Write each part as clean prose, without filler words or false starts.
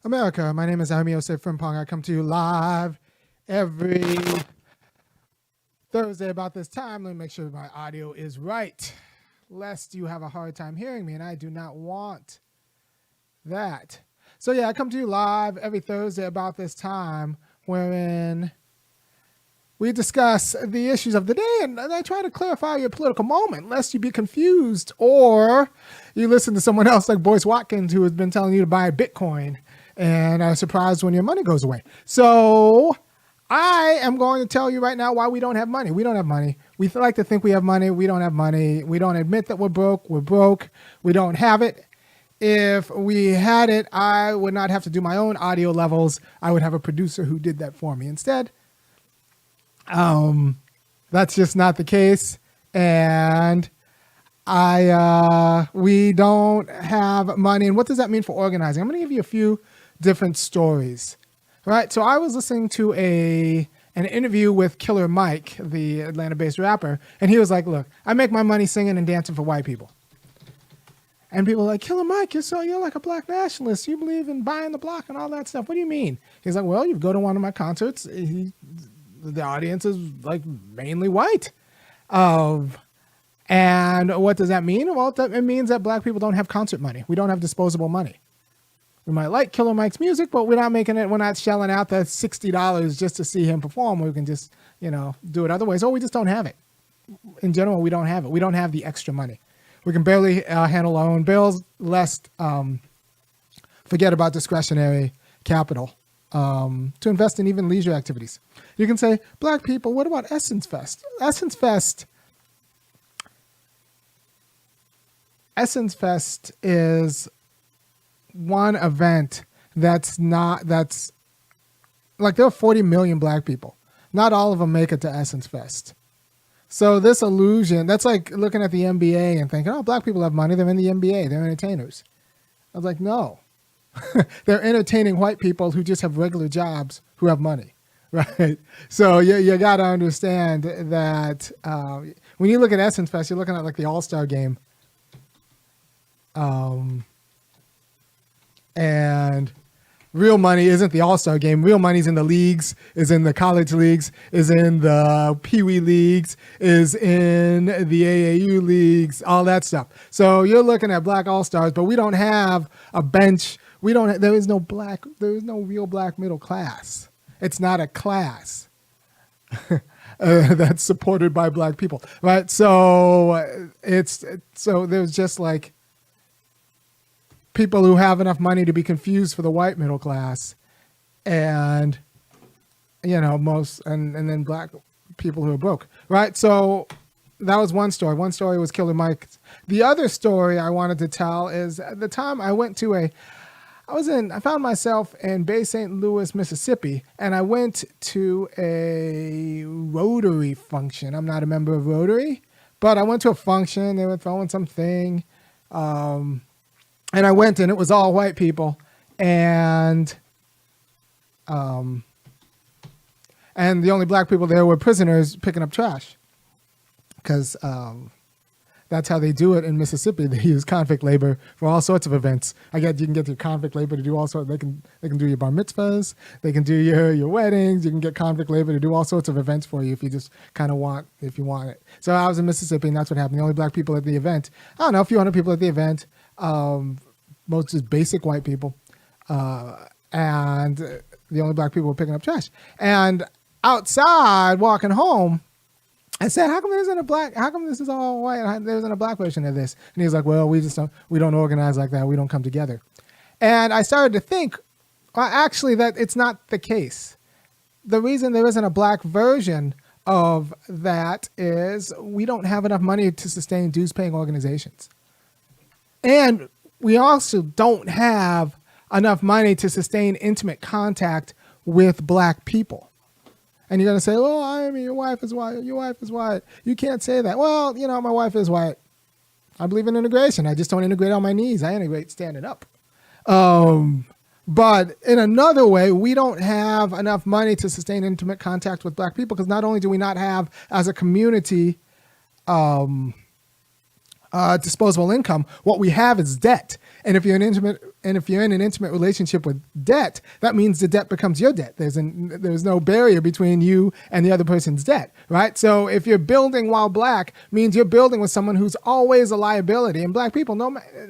America, my name is Osei-Frimpong. I come to you live every Thursday about this time. Let me make sure my audio is right, lest you have a hard time hearing me, and I do not want that. So yeah, I come to you live every Thursday about this time, wherein we discuss the issues of the day, and I try to clarify your political moment, lest you be confused, or you listen to someone else like Boyce Watkins, who has been telling you to buy Bitcoin, and are surprised when your money goes away. So I am going to tell you right now why we don't have money. We don't have money. We like to think we have money. We don't have money. We don't admit that we're broke. We're broke. We don't have it. If we had it, I would not have to do my own audio levels. I would have a producer who did that for me instead. That's just not the case. And we don't have money. And what does that mean for organizing? I'm going to give you a few different stories. Right. So I was listening to an interview with Killer Mike, the Atlanta-based rapper, and he was like, look, I make my money singing and dancing for white people. And people are like, Killer Mike, you're like a black nationalist. You believe in buying the block and all that stuff. What do you mean? He's like, well, you go to one of my concerts. The audience is like mainly white. And what does that mean? Well, it means that black people don't have concert money. We don't have disposable money. We might like Killer Mike's music, but we're not shelling out the $60 just to see him perform. We can just, do it other ways. Or we just don't have it. In general, we don't have it. We don't have the extra money. We can barely handle our own bills, lest forget about discretionary capital to invest in even leisure activities. You can say, black people, what about Essence Fest? Essence Fest is one event that's like there are 40 million black people. Not all of them make it to Essence Fest. So this illusion, that's like looking at the NBA and thinking, oh, black people have money. They're in the NBA. They're entertainers. I was like, no. They're entertaining white people who just have regular jobs who have money, right? So you got to understand that when you look at Essence Fest, you're looking at like the All-Star game. And real money isn't the All-Star game. Real money's in the leagues, is in the college leagues, is in the Pee Wee leagues, is in the AAU leagues, all that stuff. So you're looking at black All-Stars, but we don't have a bench. There is no real black middle class. It's not a class that's supported by black people, right? So there's just like people who have enough money to be confused for the white middle class, and and then black people who are broke, right? So that was one story. One story was Killer Mike. The other story I wanted to tell is at the time I found myself in Bay St. Louis, Mississippi, and I went to a Rotary function. I'm not a member of Rotary, but I went to a function. They were throwing something. And I went, and it was all white people, and the only black people there were prisoners picking up trash, because that's how they do it in Mississippi. They use convict labor for all sorts of events. You can get your convict labor to do all sorts. They can do your bar mitzvahs. They can do your weddings. You can get convict labor to do all sorts of events for you if you just kind of want it. So I was in Mississippi, and that's what happened. The only black people at the event, I don't know, a few hundred people at the event. Most just basic white people, and the only black people were picking up trash. And outside walking home, I said, how come this is all white? There isn't a black version of this? And he was like, well, we don't organize like that. We don't come together. And I started to think, actually, that it's not the case. The reason there isn't a black version of that is we don't have enough money to sustain dues-paying organizations. And we also don't have enough money to sustain intimate contact with black people. And you're going to say, well, your wife is white. Your wife is white. You can't say that. Well, my wife is white. I believe in integration. I just don't integrate on my knees. I integrate standing up. But in another way, we don't have enough money to sustain intimate contact with black people, because not only do we not have, as a community, disposable income. What we have is debt. And if you're in an intimate relationship with debt, that means the debt becomes your debt. There's no barrier between you and the other person's debt, right? So if you're building while black, means you're building with someone who's always a liability. And black people,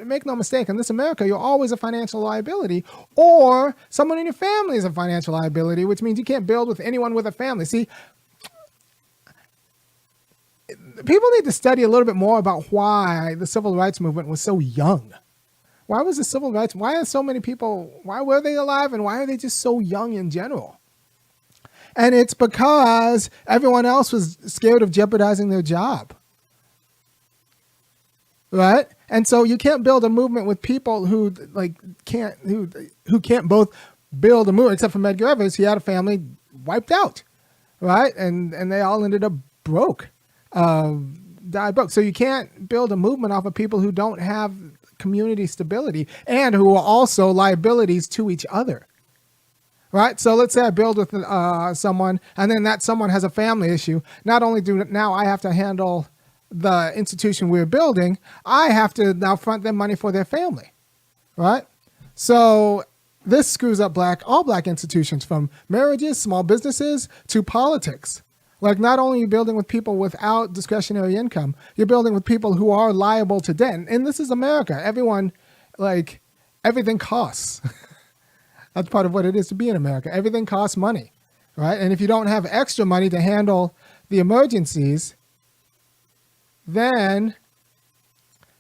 make no mistake, in this America, you're always a financial liability, or someone in your family is a financial liability, which means you can't build with anyone with a family. See, people need to study a little bit more about why the civil rights movement was so young. Why was the civil rights? Why are so many people? Why were they alive, and why are they just so young in general? And it's because everyone else was scared of jeopardizing their job, right? And so you can't build a movement with people who can't both build a movement. Except for Medgar Evers, he had a family wiped out, right? And they all ended up broke, died broke. So you can't build a movement off of people who don't have community stability and who are also liabilities to each other, right? So let's say I build with someone, and then that someone has a family issue. Not only do now I have to handle the institution we're building, I have to now front them money for their family, right? So this screws up all black institutions, from marriages, small businesses, to politics. Like, not only are you building with people without discretionary income, you're building with people who are liable to debt. And this is America. Everything costs. That's part of what it is to be in America. Everything costs money, right? And if you don't have extra money to handle the emergencies, then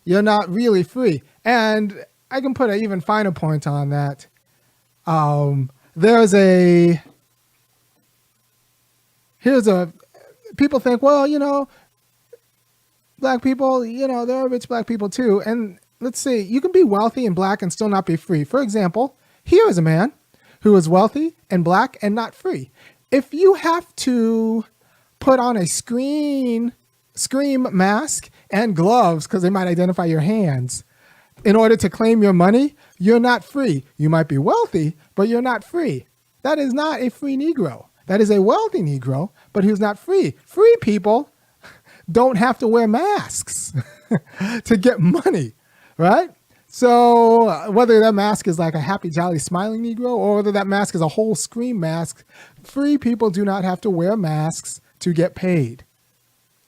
you're not really free. And I can put an even finer point on that. People think, well, black people, there are rich black people too. And let's see, you can be wealthy and black and still not be free. For example, here is a man who is wealthy and black and not free. If you have to put on a scream mask and gloves because they might identify your hands in order to claim your money, you're not free. You might be wealthy, but you're not free. That is not a free Negro. That is a wealthy Negro, but who's not free. Free people don't have to wear masks to get money, right? So whether that mask is like a happy, jolly, smiling Negro, or whether that mask is a whole scream mask, free people do not have to wear masks to get paid,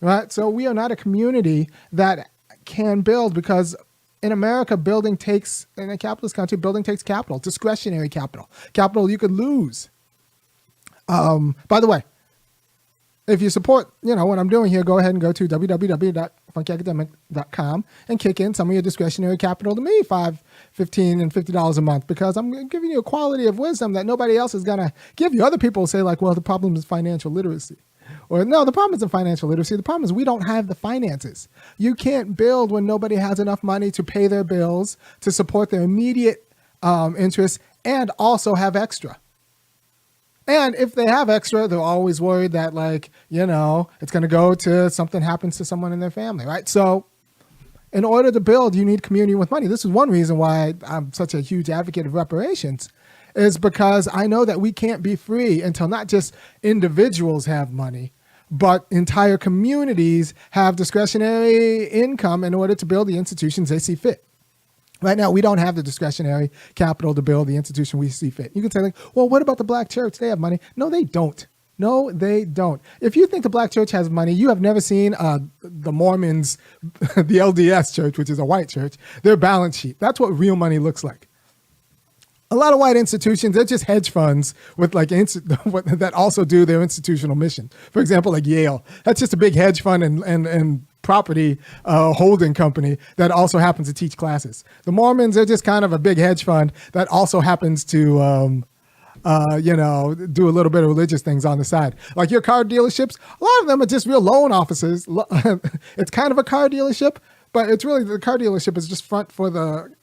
right? So we are not a community that can build, because in America, in a capitalist country, building takes capital, discretionary capital you could lose. By the way, if you support, what I'm doing here, go ahead and go to www.funkyacademic.com and kick in some of your discretionary capital to me, $5, $15, and $50 a month, because I'm giving you a quality of wisdom that nobody else is going to give you. Other people say like, well, the problem is financial literacy. Or no, the problem isn't financial literacy. The problem is we don't have the finances. You can't build when nobody has enough money to pay their bills, to support their immediate interests, and also have extra. And if they have extra, they're always worried that it's going to go to something happens to someone in their family, right? So in order to build, you need community with money. This is one reason why I'm such a huge advocate of reparations, is because I know that we can't be free until not just individuals have money, but entire communities have discretionary income in order to build the institutions they see fit. Right now, we don't have the discretionary capital to build the institution we see fit. You can say, well, what about the black church? They have money. No, they don't. No, they don't. If you think the black church has money, you have never seen the Mormons, the LDS church, which is a white church, their balance sheet. That's what real money looks like. A lot of white institutions, they're just hedge funds with that also do their institutional mission. For example, like Yale, that's just a big hedge fund and property holding company that also happens to teach classes. The Mormons are just kind of a big hedge fund that also happens to do a little bit of religious things on the side. Like your car dealerships, a lot of them are just real loan offices. It's kind of a car dealership, but it's really, the car dealership is just front for the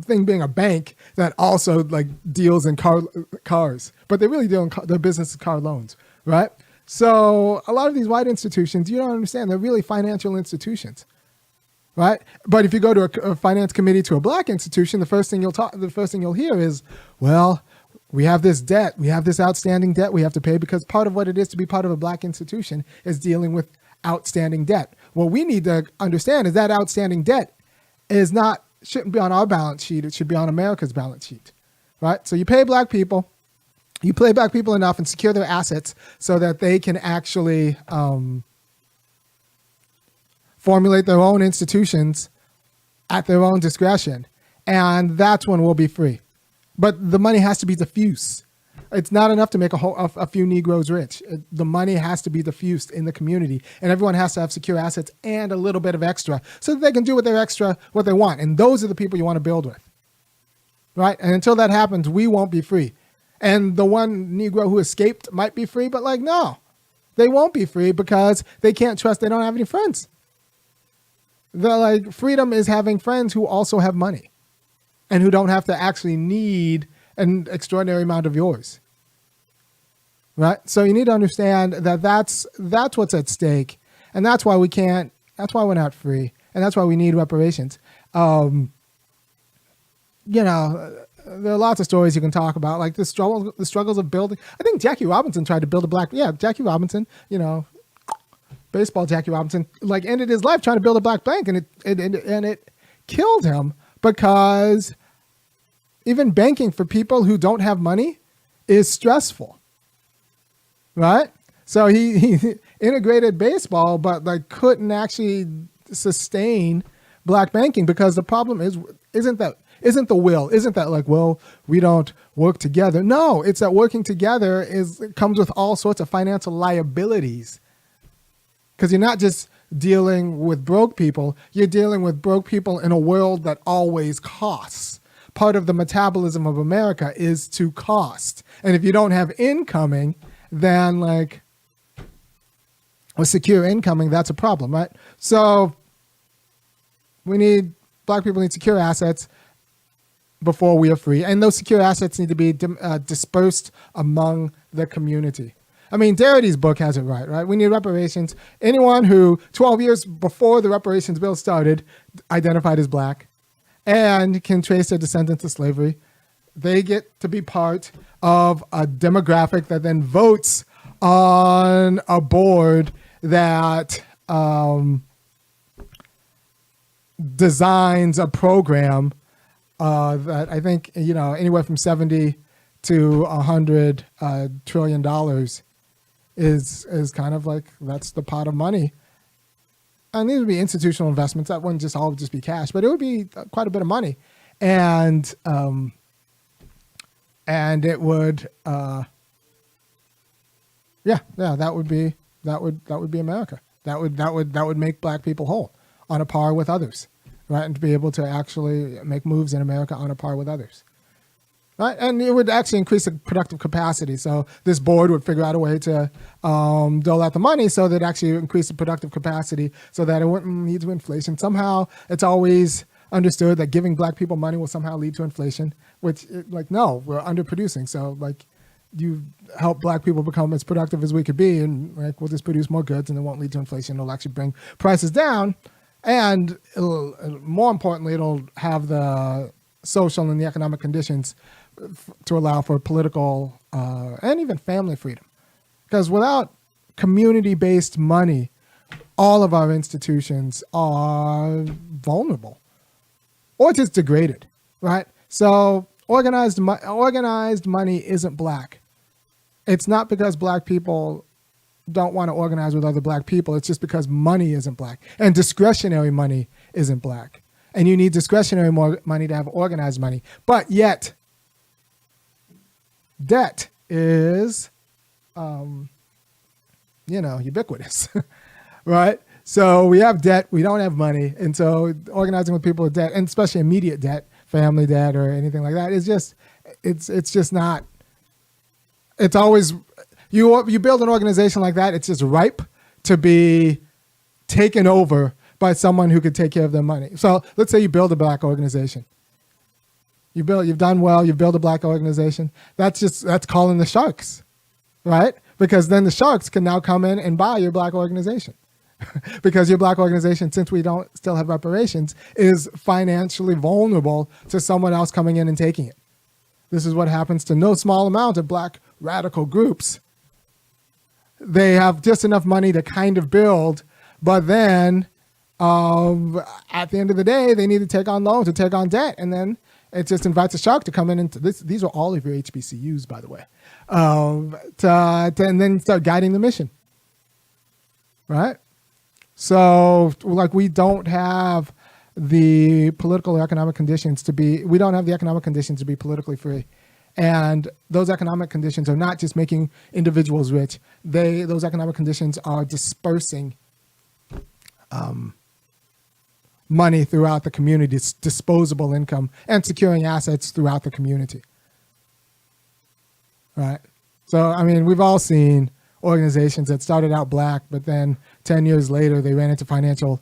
thing being a bank that also deals in cars, but they really deal in their business is car loans, right? So a lot of these white institutions, you don't understand, they're really financial institutions, right? But if you go to a finance committee to a black institution, the first thing you'll hear is, well, we have this debt, we have this outstanding debt we have to pay, because part of what it is to be part of a black institution is dealing with outstanding debt. what we need to understand is that outstanding debt shouldn't be on our balance sheet. It should be on America's balance sheet, right? So you pay black people enough and secure their assets so that they can actually formulate their own institutions at their own discretion. And that's when we'll be free. But the money has to be diffuse. It's not enough to make a few Negroes rich. The money has to be diffused in the community, and everyone has to have secure assets and a little bit of extra so that they can do with their extra what they want. And those are the people you want to build with, right? And until that happens, we won't be free. And the one Negro who escaped might be free, but like, no, they won't be free because they can't trust, they don't have any friends. They're like, freedom is having friends who also have money and who don't have to actually need an extraordinary amount of yours, right? So you need to understand that that's what's at stake, and that's why we're not free, and that's why we need reparations. You know, there are lots of stories you can talk about, like the struggles of building. I think Jackie Robinson tried to build Jackie Robinson, you know, baseball Jackie Robinson, like ended his life trying to build a black bank, and it killed him because even banking for people who don't have money is stressful, right? So he integrated baseball, but like couldn't actually sustain black banking because the problem isn't that like, well, we don't work together. No, it's that working together comes with all sorts of financial liabilities, because you're not just dealing with broke people, you're dealing with broke people in a world that always costs. Part of the metabolism of America is to cost. And if you don't have incoming, then like a secure incoming, that's a problem, right? So black people need secure assets before we are free. And those secure assets need to be dispersed among the community. I mean, Darity's book has it right? We need reparations. Anyone who 12 years before the reparations bill started identified as black and can trace their descendants to slavery, they get to be part of a demographic that then votes on a board that designs a program that I think, you know, anywhere from 70 to $100 trillion is kind of like, that's the pot of money. And these would be institutional investments. That wouldn't all just be cash, but it would be quite a bit of money. And it would, that would be America. That would make black people whole on a par with others, right? And to be able to actually make moves in America on a par with others. Right? And it would actually increase the productive capacity. So this board would figure out a way to dole out the money so that it actually increase the productive capacity so that it wouldn't lead to inflation. Somehow it's always understood that giving black people money will somehow lead to inflation, which no, we're underproducing. So like you help black people become as productive as we could be, and like we'll just produce more goods and it won't lead to inflation. It'll actually bring prices down, and more importantly, it'll have the social and the economic conditions to allow for political and even family freedom. Because without community-based money, all of our institutions are vulnerable or just degraded, right? So organized money isn't black. It's not because black people don't want to organize with other black people. It's just because money isn't black, and discretionary money isn't black. And you need discretionary money to have organized money. But yet, debt is, ubiquitous, right? So we have debt, we don't have money. And so organizing with people with debt, and especially immediate debt, family debt or anything like that, is just, it's just not, it's always, you build an organization like that, it's just ripe to be taken over by someone who could take care of their money. So let's say you build a black organization. You've done well, you've built a black organization. That's calling the sharks, right? Because then the sharks can now come in and buy your black organization. Because your black organization, since we don't still have reparations, is financially vulnerable to someone else coming in and taking it. This is what happens to no small amount of black radical groups. They have just enough money to kind of build, But then at the end of the day, they need to take on loans or take on debt. And then it just invites a shark to come in into this. These are all of your HBCUs, by the way, and then start guiding the mission. Right? So like we don't have the political or economic conditions to be, we don't have the economic conditions to be politically free. And those economic conditions are not just making individuals rich. Those economic conditions are dispersing money throughout the community, disposable income, and securing assets throughout the community. Right? So, I mean, we've all seen organizations that started out black, but then 10 years later, they ran into financial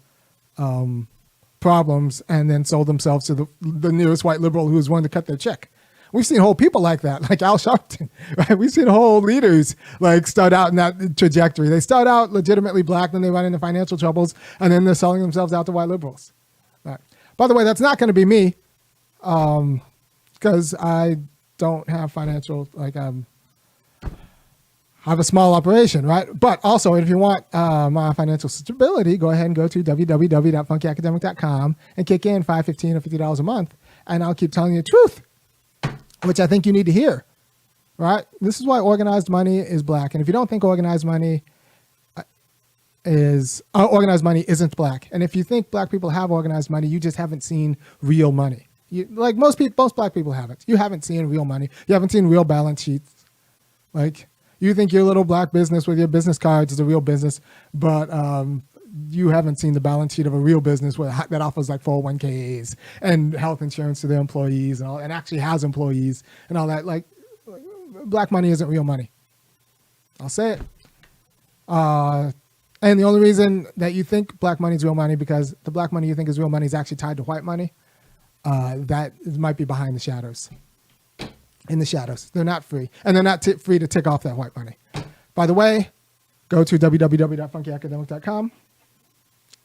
problems and then sold themselves to the nearest white liberal who was willing to cut their check. We've seen whole people like that, like Al Sharpton, right? We've seen whole leaders like start out in that trajectory. They start out legitimately black, then they run into financial troubles, and then they're selling themselves out to white liberals. Right. By the way, that's not going to be me, because I don't have financial, I have a small operation, right? But also, if you want my financial stability, go ahead and go to www.funkyacademic.com and kick in $5, $15, or $50 a month, and I'll keep telling you the truth, which I think you need to hear, right? This is why organized money is black. And if you don't think organized money isn't black, and if you think black people have organized money, you just haven't seen real money. Like most black people haven't. You haven't seen real money. You haven't seen real balance sheets. Like you think your little black business with your business cards is a real business, but you haven't seen the balance sheet of a real business that offers like 401ks and health insurance to their employees and all, and actually has employees and all that. Like black money isn't real money. I'll say it. And the only reason that you think black money is real money because the black money you think is real money is actually tied to white money. That might be behind the shadows. In the shadows. They're not free. And they're not free to tick off that white money. By the way, go to www.funkyacademic.com.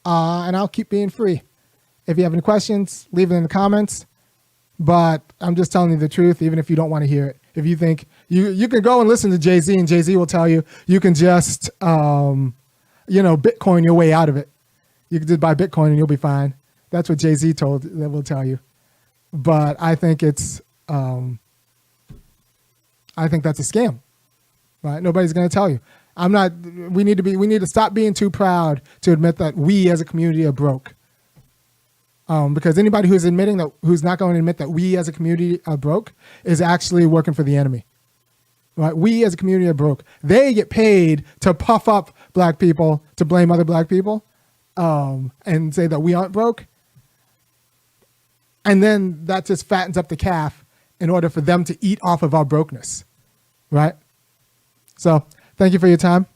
And I'll keep being free. If you have any questions, leave it in the comments. But I'm just telling you the truth, even if you don't want to hear it. If you think you can go and listen to Jay-Z, and Jay-Z will tell you can just Bitcoin your way out of it. You can just buy Bitcoin and you'll be fine. That's what Jay-Z will tell you. But I think it's I think that's a scam. Right? Nobody's going to tell you. We need to stop being too proud to admit that we as a community are broke. Because anybody who's not going to admit that we as a community are broke is actually working for the enemy. Right? We as a community are broke. They get paid to puff up black people, to blame other black people, and say that we aren't broke. And then that just fattens up the calf in order for them to eat off of our brokenness. Right? So thank you for your time.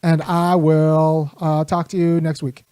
And I will talk to you next week.